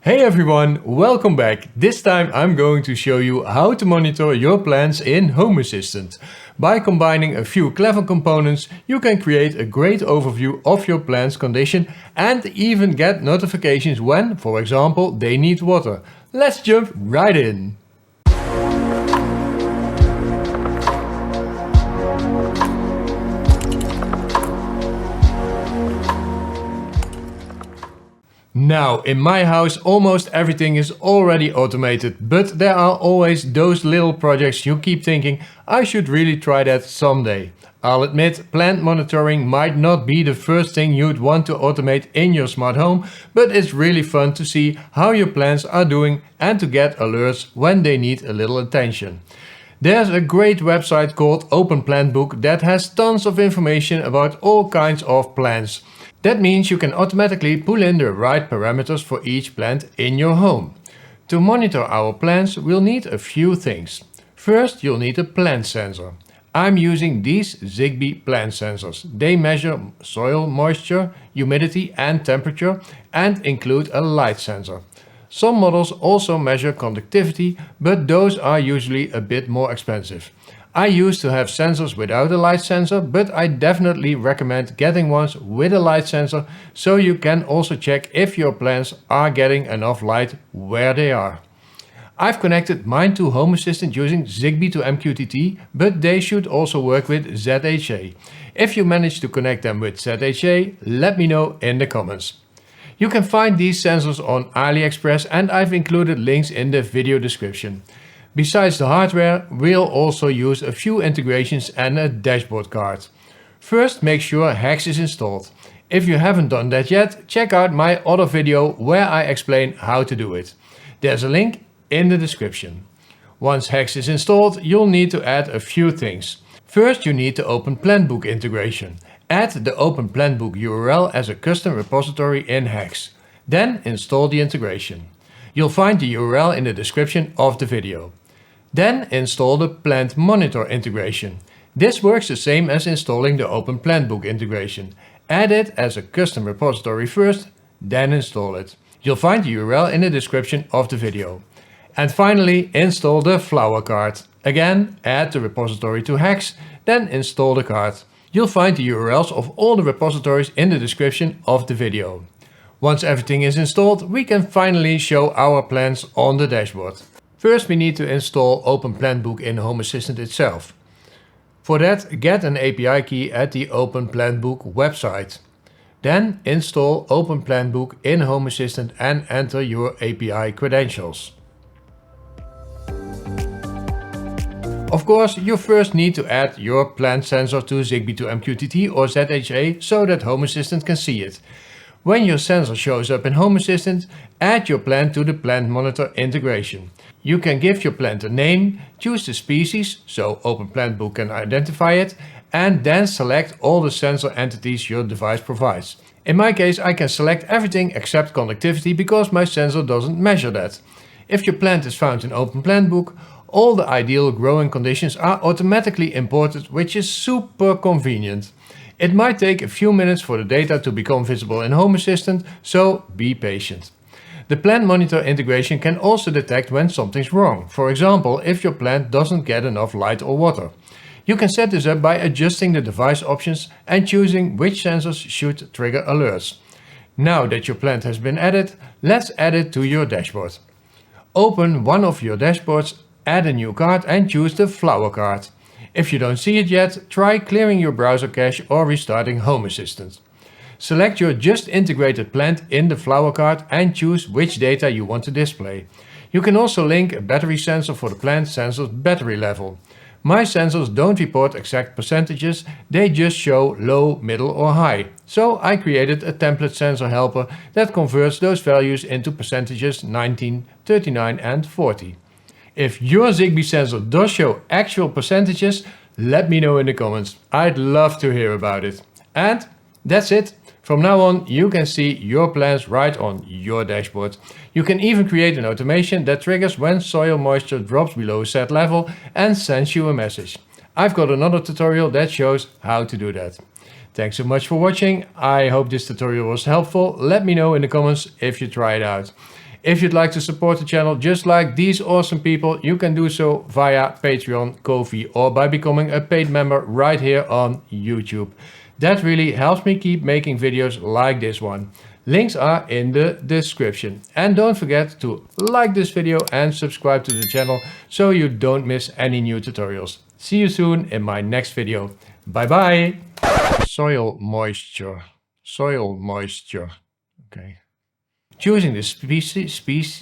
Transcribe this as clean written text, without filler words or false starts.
Hey everyone, welcome back. This time I'm going to show you how to monitor your plants in Home Assistant. By combining a few clever components, you can create a great overview of your plant's condition and even get notifications when, for example, they need water. Let's jump right in. Now, in my house almost everything is already automated, but there are always those little projects you keep thinking, I should really try that someday. I'll admit, plant monitoring might not be the first thing you'd want to automate in your smart home, but it's really fun to see how your plants are doing and to get alerts when they need a little attention. There's a great website called OpenPlantbook that has tons of information about all kinds of plants. That means you can automatically pull in the right parameters for each plant in your home. To monitor our plants, we'll need a few things. First, you'll need a plant sensor. I'm using these Zigbee plant sensors. They measure soil moisture, humidity and temperature and include a light sensor. Some models also measure conductivity, but those are usually a bit more expensive. I used to have sensors without a light sensor, but I definitely recommend getting ones with a light sensor so you can also check if your plants are getting enough light where they are. I've connected mine to Home Assistant using Zigbee to MQTT, but they should also work with ZHA. If you manage to connect them with ZHA, let me know in the comments. You can find these sensors on AliExpress and I've included links in the video description. Besides the hardware, we'll also use a few integrations and a dashboard card. First, make sure HACS is installed. If you haven't done that yet, check out my other video where I explain how to do it. There's a link in the description. Once HACS is installed, you'll need to add a few things. First, you need the OpenPlantbook integration. Add the OpenPlantbook URL as a custom repository in HACS. Then install the integration. You'll find the URL in the description of the video. Then install the Plant Monitor integration. This works the same as installing the OpenPlantbook integration. Add it as a custom repository first, then install it. You'll find the URL in the description of the video. And finally, install the flower card. Again, add the repository to HACS, then install the card. You'll find the URLs of all the repositories in the description of the video. Once everything is installed, we can finally show our plants on the dashboard. First, we need to install OpenPlantbook in Home Assistant itself. For that, get an API key at the OpenPlantbook website. Then install OpenPlantbook in Home Assistant and enter your API credentials. Of course, you first need to add your plant sensor to Zigbee to MQTT or ZHA so that Home Assistant can see it. When your sensor shows up in Home Assistant, add your plant to the Plant Monitor integration. You can give your plant a name, choose the species, so OpenPlantbook can identify it, and then select all the sensor entities your device provides. In my case, I can select everything except conductivity because my sensor doesn't measure that. If your plant is found in OpenPlantbook, all the ideal growing conditions are automatically imported, which is super convenient. It might take a few minutes for the data to become visible in Home Assistant, so be patient. The Plant Monitor integration can also detect when something's wrong. For example, if your plant doesn't get enough light or water. You can set this up by adjusting the device options and choosing which sensors should trigger alerts. Now that your plant has been added, let's add it to your dashboard. Open one of your dashboards, add a new card and choose the flower card. If you don't see it yet, try clearing your browser cache or restarting Home Assistant. Select your just integrated plant in the flower card and choose which data you want to display. You can also link a battery sensor for the plant sensor's battery level. My sensors don't report exact percentages, they just show low, middle or high. So I created a template sensor helper that converts those values into percentages 19, 39 and 40. If your Zigbee sensor does show actual percentages, let me know in the comments. I'd love to hear about it. And that's it. From now on, you can see your plants right on your dashboard. You can even create an automation that triggers when soil moisture drops below a set level and sends you a message. I've got another tutorial that shows how to do that. Thanks so much for watching. I hope this tutorial was helpful. Let me know in the comments if you try it out. If you'd like to support the channel just like these awesome people, you can do so via Patreon, Ko-fi, or by becoming a paid member right here on YouTube. That really helps me keep making videos like this one. Links are in the description. And don't forget to like this video and subscribe to the channel so you don't miss any new tutorials. See you soon in my next video. Bye bye. Soil moisture. Soil moisture. Okay. Choosing the species